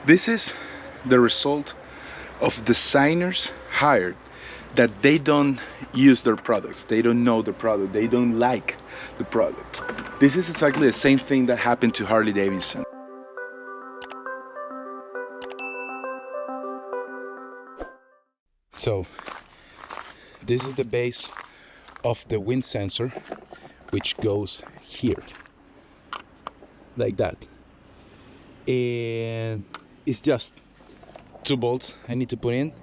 This is the result of designers hired that they don't use their products, they don't know the product, they don't like the product. This is exactly the same thing that happened to Harley Davidson. So this is the base of the wind sensor, which goes here like that, and it's just 2 bolts I need to put in,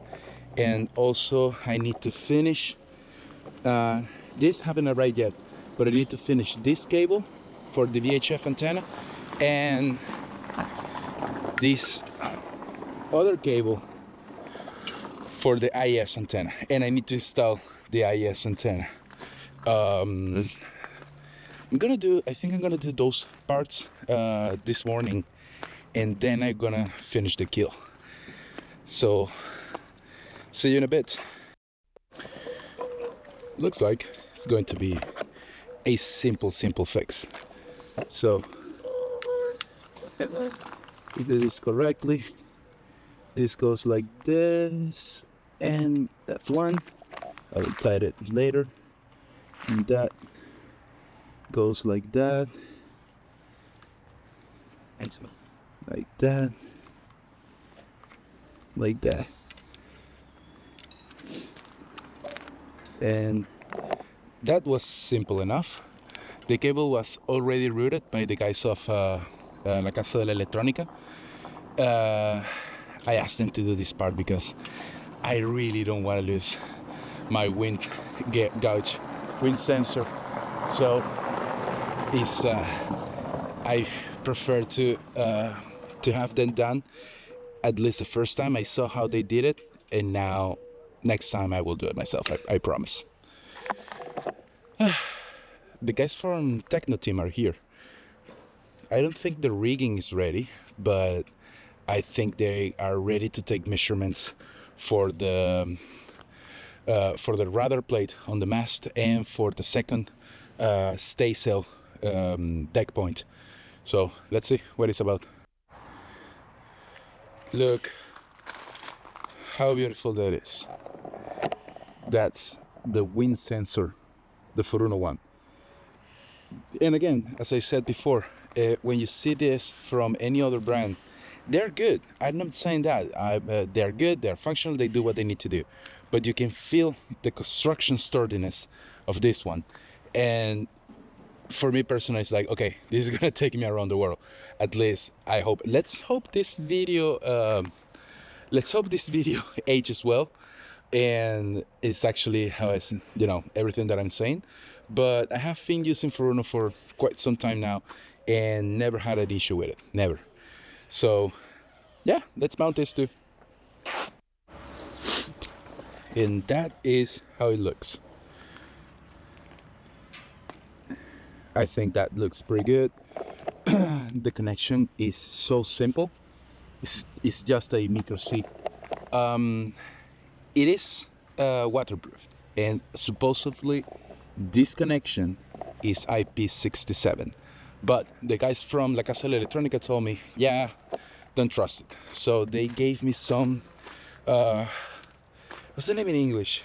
and also I need to finish this haven't arrived yet, but I need to finish this cable for the VHF antenna and this other cable for the IS antenna, and I need to install the IS antenna. I think I'm gonna do those parts this morning, and then I'm gonna finish the kill. So see you in a bit. Looks like it's going to be a simple fix. So if do this correctly, this goes like this, and that's one. I will tie it later, and that goes like that, and like that, like that, and that was simple enough. The cable was already routed by the guys of La Casa de la Electrónica. I asked them to do this part because I really don't want to lose my wind gauge wind sensor, so it's I prefer to have them done at least the first time. I saw how they did it, and now next time I will do it myself, I promise. The guys from Techno Team are here. I don't think the rigging is ready, but I think they are ready to take measurements for the rudder plate on the mast and for the second staysail deck point. So let's see what it's about. Look how beautiful that is. That's the wind sensor, the Furuno one. And again, as I said before, when you see this from any other brand, they're good. I'm not saying that. They're good, they're functional, they do what they need to do. But you can feel the construction sturdiness of this one. And for me personally, it's like, okay, this is gonna take me around the world. At least I hope. Let's hope this video ages well, and it's actually how I, everything that I'm saying. But I have been using Furuno for quite some time now and never had an issue with it, never. So yeah, let's mount this too. And that is how it looks. I think that looks pretty good. The connection is so simple. It's just a micro C. It is waterproof, and supposedly this connection is IP67, but the guys from La Casa de la Electrónica told me, yeah, don't trust it. So they gave me some what's the name in English?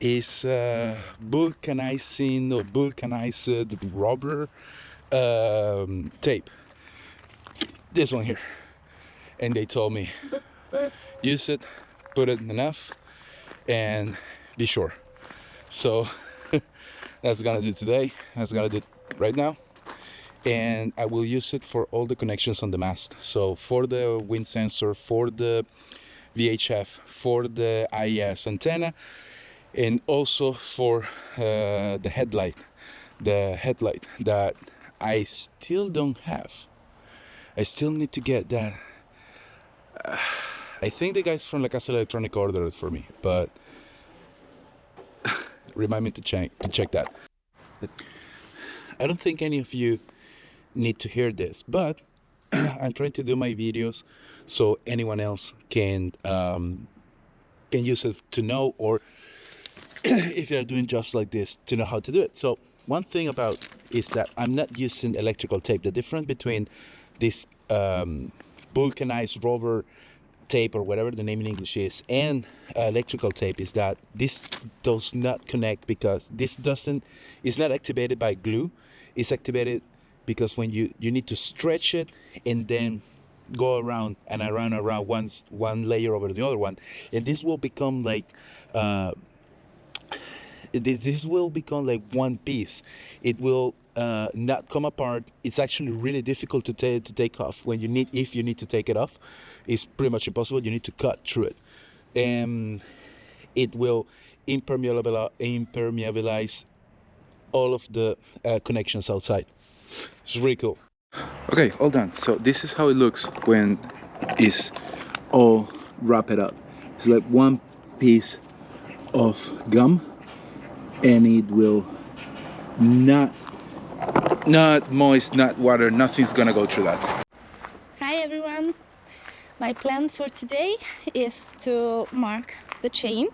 Is vulcanizing or vulcanized rubber tape, this one here, and they told me use it, put it enough, and be sure. So that's gonna do today, that's gonna do right now, and I will use it for all the connections on the mast. So for the wind sensor, for the VHF, for the IS antenna, and also for the headlight that I still don't have. I still need to get that. I think the guys from La Casa de la Electrónica ordered it for me, but remind me to check that. I don't think any of you need to hear this, but I'm trying to do my videos so anyone else can use it to know, or if you're doing jobs like this, to know how to do it. So one thing about is that I'm not using electrical tape. The difference between this vulcanized rubber tape, or whatever the name in English is, and electrical tape, is that this does not connect, because this is not activated by glue. It's activated because when you need to stretch it and then go around and around one layer over the other one, and this will become like this will become like one piece. It will not come apart. It's actually really difficult to take off. If you need to take it off, it's pretty much impossible. You need to cut through it, and it will impermeabilize all of the connections outside. It's really cool. Okay, all done. So this is how it looks when it's all wrapped up. It's like one piece of gum, and it will not moist, not water, nothing's gonna go through that. Hi everyone, my plan for today is to mark the chain,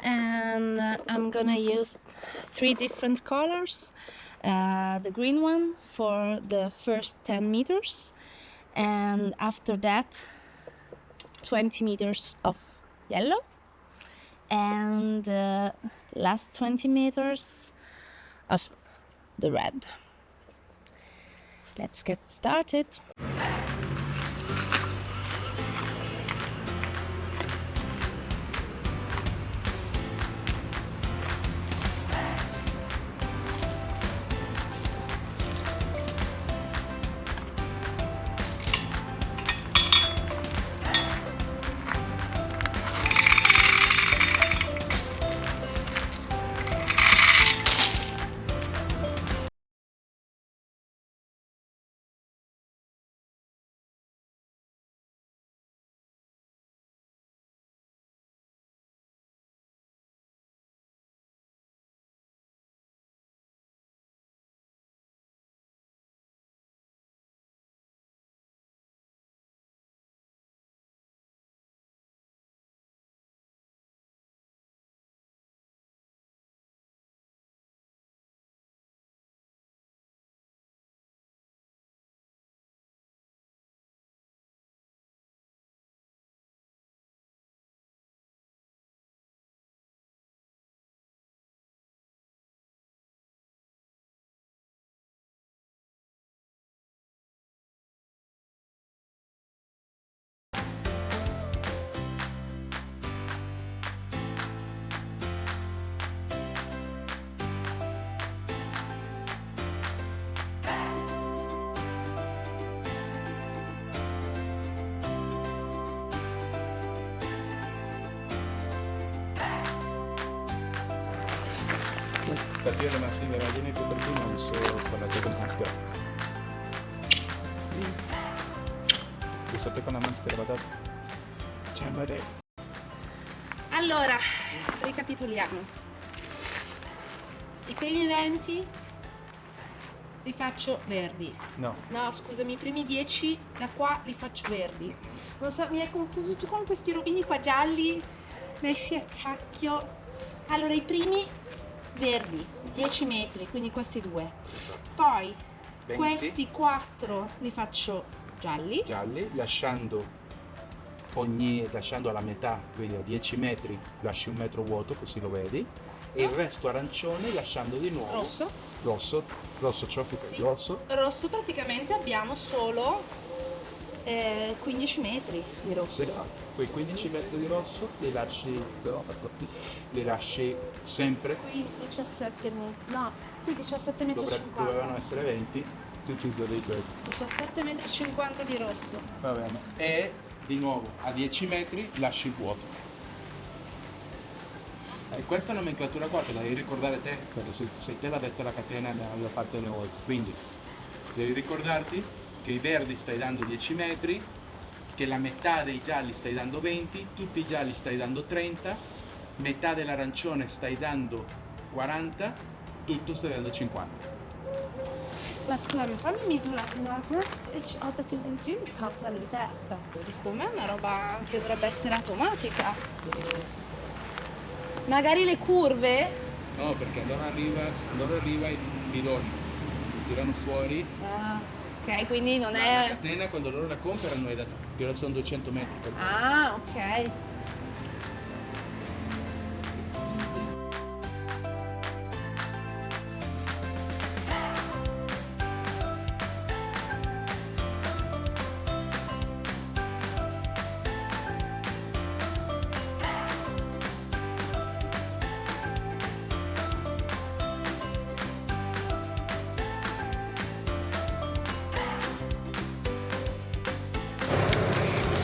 and I'm gonna use 3 different colors. The green one for the first 10 meters, and after that 20 meters of yellow, and the last 20 meters of the red. Let's get started. Partire masih aja nih seperti langsung pada tekan masker. Sapete con la maschera patata? Ciambare. Allora, ricapitoliamo. I primi 20 li faccio verdi. No. No, scusami, i primi 10 da qua li faccio verdi. Non so, mi hai confuso tu con questi robini qua gialli messi a cacchio. Allora, i primi verdi, 10 metri, quindi questi 2. Poi 20. questi 4 li faccio gialli, lasciando alla metà, quindi a 10 metri lasci 1 metro vuoto, così lo vedi, e il resto arancione lasciando di nuovo rosso, sì. Rosso praticamente abbiamo solo 15 metri di rosso. Esatto. Quei 15 metri di rosso li lasci sempre. Qui 17 metri, no, sì, 17 metri 50. Dovevano essere 20, tutti i dei 17 metri 50 di rosso. Va bene. E di nuovo a 10 metri lasci il vuoto. E questa nomenclatura qua te la devi ricordare te, perché se te l'ha detta la catena nella parte delle volte. Quindi devi ricordarti che i verdi stai dando 10 metri, che la metà dei gialli stai dando 20, tutti i gialli stai dando 30, metà dell'arancione stai dando 40, tutto stai dando 50. Ma scusami, fammi misurare un attimo e ho dato dentro il calcolo di testa. Secondo me è una roba che dovrebbe essere automatica. Magari le curve? No, perché allora arriva i bidoni, tirano fuori. Ok, quindi non La è... catena quando loro la comprano è da, che sono 200 metri. Ah, ok.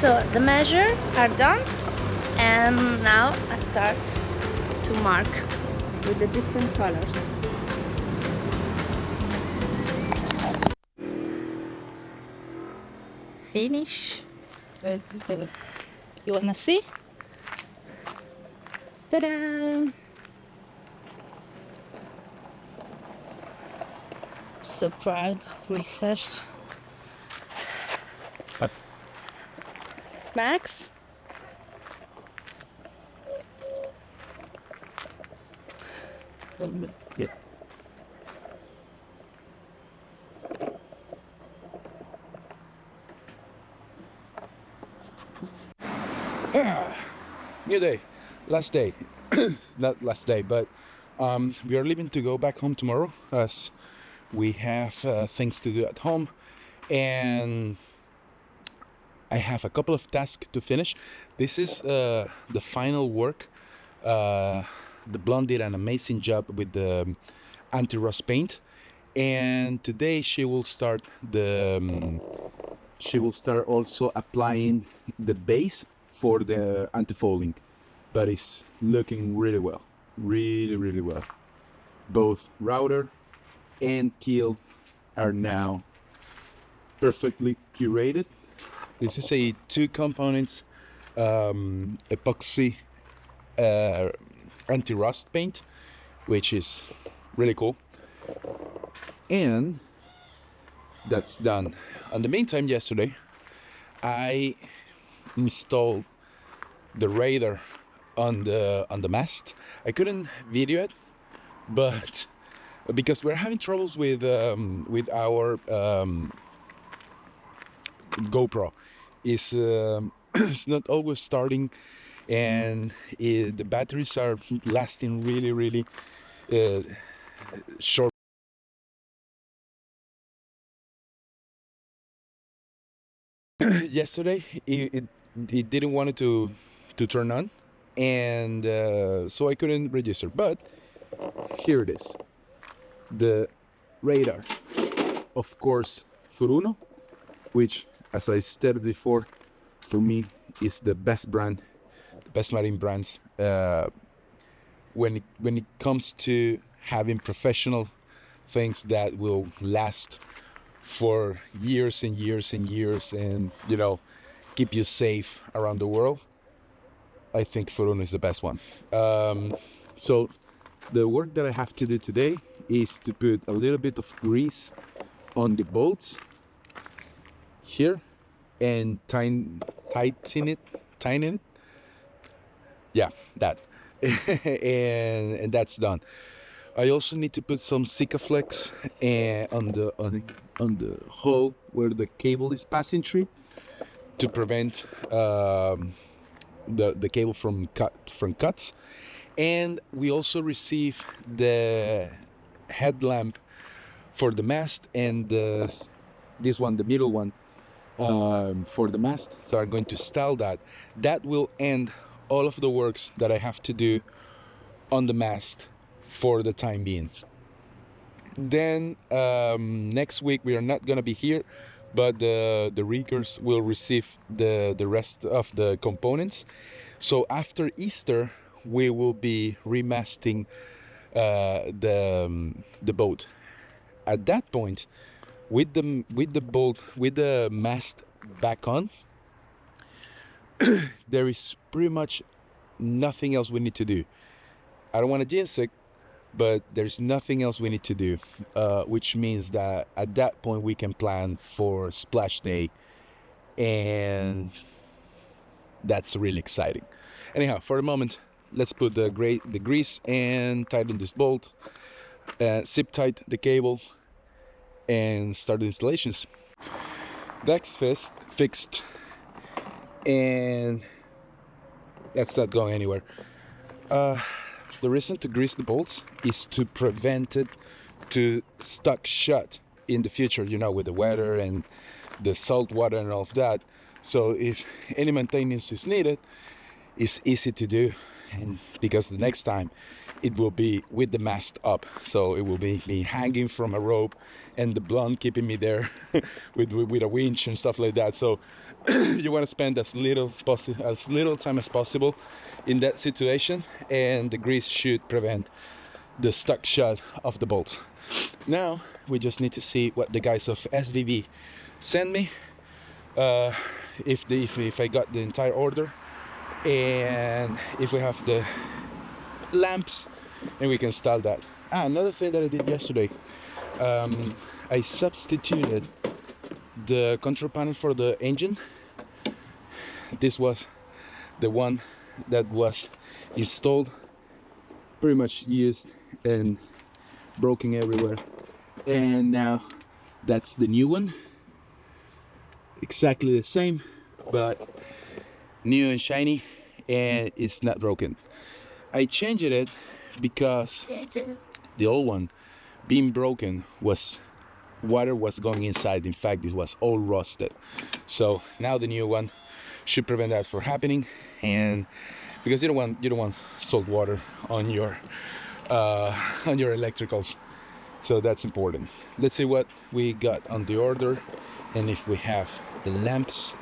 So the measures are done, and now I start to mark with the different colors. Finish. You wanna see? Ta-da! So proud of myself. Max? Yeah. New day, last day. Not last day, but we are leaving to go back home tomorrow as we have things to do at home, and I have a couple of tasks to finish. This is the final work. The blonde did an amazing job with the anti-rust paint, and today she will start she will start also applying the base for the anti-folding, but it's looking really well, really well. Both router and keel are now perfectly curated. This is a 2 components epoxy anti-rust paint, which is really cool, and that's done. In the meantime, yesterday I installed the radar on the mast. I couldn't video it, but because we're having troubles with our GoPro, is it's not always starting, and the batteries are lasting really short. Yesterday it didn't want it to turn on, and so I couldn't register, but here it is, the radar, of course, Furuno, which, as I stated before, for me is the best brand, the best marine brands when it comes to having professional things that will last for years and years and years, and keep you safe around the world. I think Furuno is the best one. So the work that I have to do today is to put a little bit of grease on the bolts here and tighten it. Yeah, that. and that's done. I also need to put some Sikaflex on the hole where the cable is passing through, to prevent the cable from cuts. And we also receive the headlamp for the mast, and this one, the middle one, for the mast. So I'm going to install that. That will end all of the works that I have to do on the mast for the time being. Then next week we are not gonna be here, but the riggers will receive the rest of the components. So after Easter we will be remasting the boat. At that point, with the mast back on, there is pretty much nothing else we need to do. I don't want to jinx it, but there's nothing else we need to do, which means that at that point we can plan for splash day, and that's really exciting. Anyhow, for a moment, let's put the grease and tighten this bolt, zip tight the cable, and start the installations. That's fixed, and that's not going anywhere. The reason to grease the bolts is to prevent it to stuck shut in the future, you know, with the weather and the salt water and all of that. So if any maintenance is needed, it's easy to do, and because the next time it will be with the mast up, so it will be me hanging from a rope and the blonde keeping me there with a winch and stuff like that. So you want to spend as little time as possible in that situation, and the grease should prevent the stuck shut of the bolts. Now we just need to see what the guys of SVV sent me, if I got the entire order, and if we have the lamps, and we can install that. Another thing that I did yesterday, I substituted the control panel for the engine. This was the one that was installed, pretty much used and broken everywhere, and now that's the new one, exactly the same but new and shiny, and it's not broken. I changed it because the old one being broken was water was going inside. In fact, it was all rusted. So now the new one should prevent that from happening, and because you don't want salt water on your electricals, so that's important. Let's see what we got on the order, and if we have the lamps.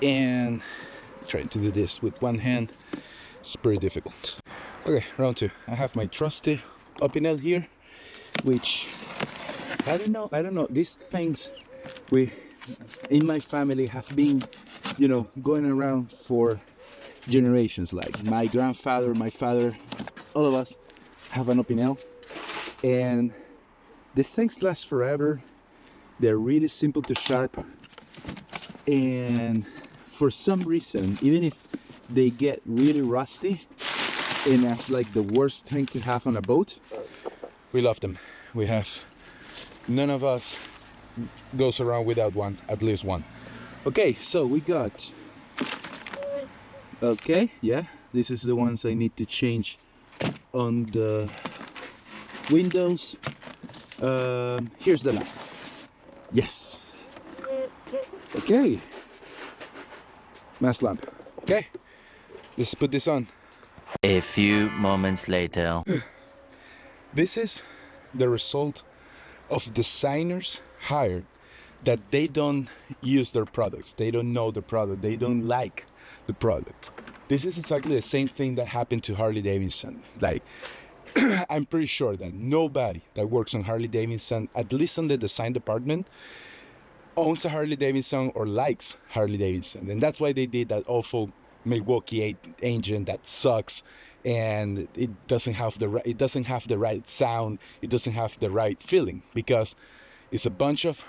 And trying to do this with one hand, it's pretty difficult. Okay, round two. I have my trusty Opinel here, which I don't know, these things we in my family have been, you know, going around for generations. Like my grandfather, my father, all of us have an Opinel, and the things last forever. They're really simple to sharp, and for some reason, even if they get really rusty, and that's like the worst thing to have on a boat, we love them. We have, none of us goes around without one, at least one. Okay, so we got, okay, yeah, this is the ones I need to change on the windows. Here's the lamp. Yes. Okay. Mast lamp. Okay. Let's put this on. A few moments later. This is the result of designers hired that they don't use their products. They don't know the product. They don't like the product. This is exactly the same thing that happened to Harley Davidson. Like, I'm pretty sure that nobody that works on Harley Davidson, at least in the design department, owns a Harley Davidson or likes Harley Davidson, and that's why they did that awful Milwaukee 8 engine that sucks, and it doesn't have the right sound, it doesn't have the right feeling, because it's a bunch of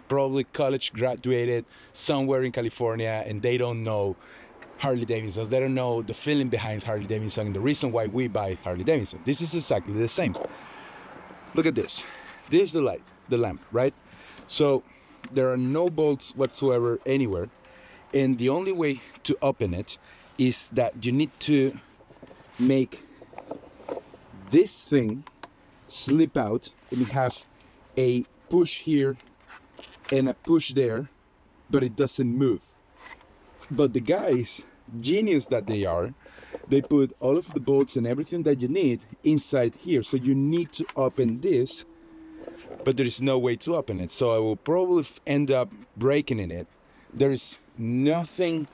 probably college graduated somewhere in California, and they don't know Harley Davidsons. They don't know the feeling behind Harley Davidson and the reason why we buy Harley Davidson. This is exactly the same. Look at this. This is the light, the lamp, right? So there are no bolts whatsoever anywhere, and the only way to open it is that you need to make this thing slip out and have a push here and a push there, but it doesn't move. But the guys, genius that they are, they put all of the bolts and everything that you need inside here, so you need to open this, but there is no way to open it, so I will probably end up breaking in it. There is nothing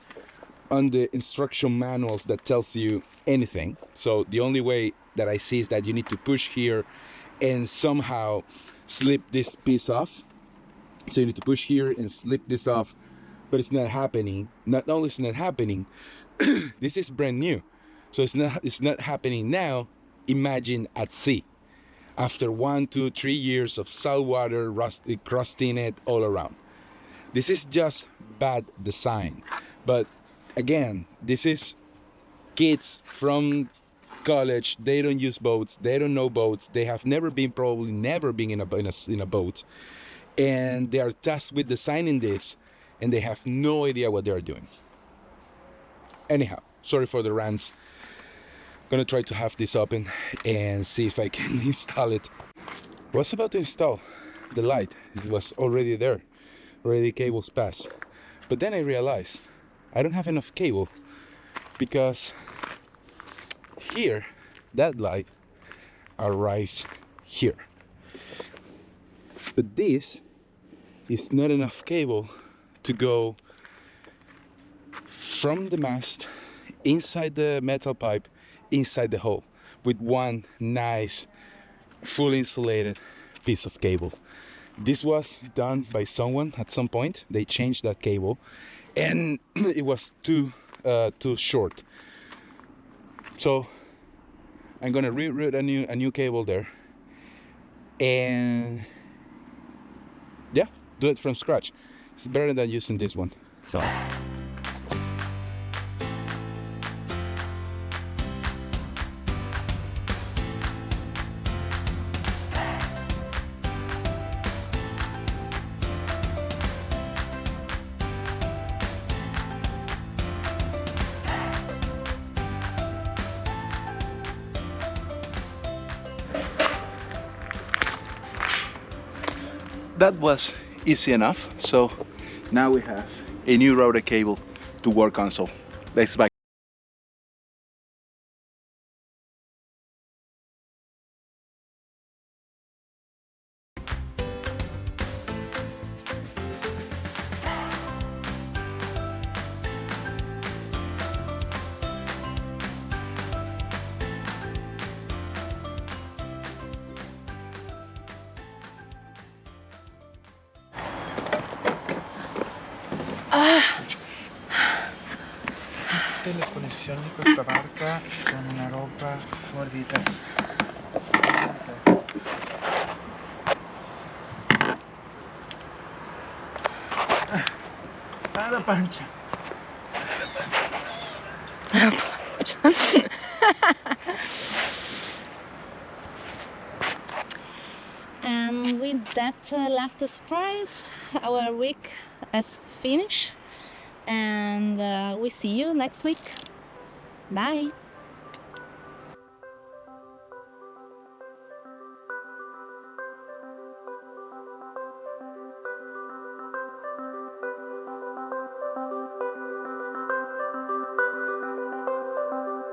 on the instruction manuals that tells you anything, so the only way that I see is that you need to push here and somehow slip this piece off. So you need to push here and slip this off, but it's not happening. Not only is it not happening, this is brand new, so it's not happening now. Imagine at sea, after 1, 2, 3 years of salt water crusting it all around. This is just bad design. But again, this is kids from college. They don't use boats, they don't know boats, they have never been, probably never been in a boat, and they are tasked with designing this, and they have no idea what they are doing. Anyhow, sorry for the rants. Gonna try to have this open and see if I can install it. Was about to install the light. It was already there, already cables passed. But then I realized I don't have enough cable, because here, that light arrives here. But this is not enough cable to go from the mast inside the metal pipe inside the hole with one nice fully insulated piece of cable. This was done by someone at some point. They changed that cable and it was too short, so I'm gonna reroute a new cable there and yeah, do it from scratch. It's better than using this one. So that was easy enough. So now we have a new router cable to work on. So let's back. Tutte le connessioni di questa barca sono una roba fuori di testa. La pancia. And with that last surprise, our week is finished, and we see you next week. Bye.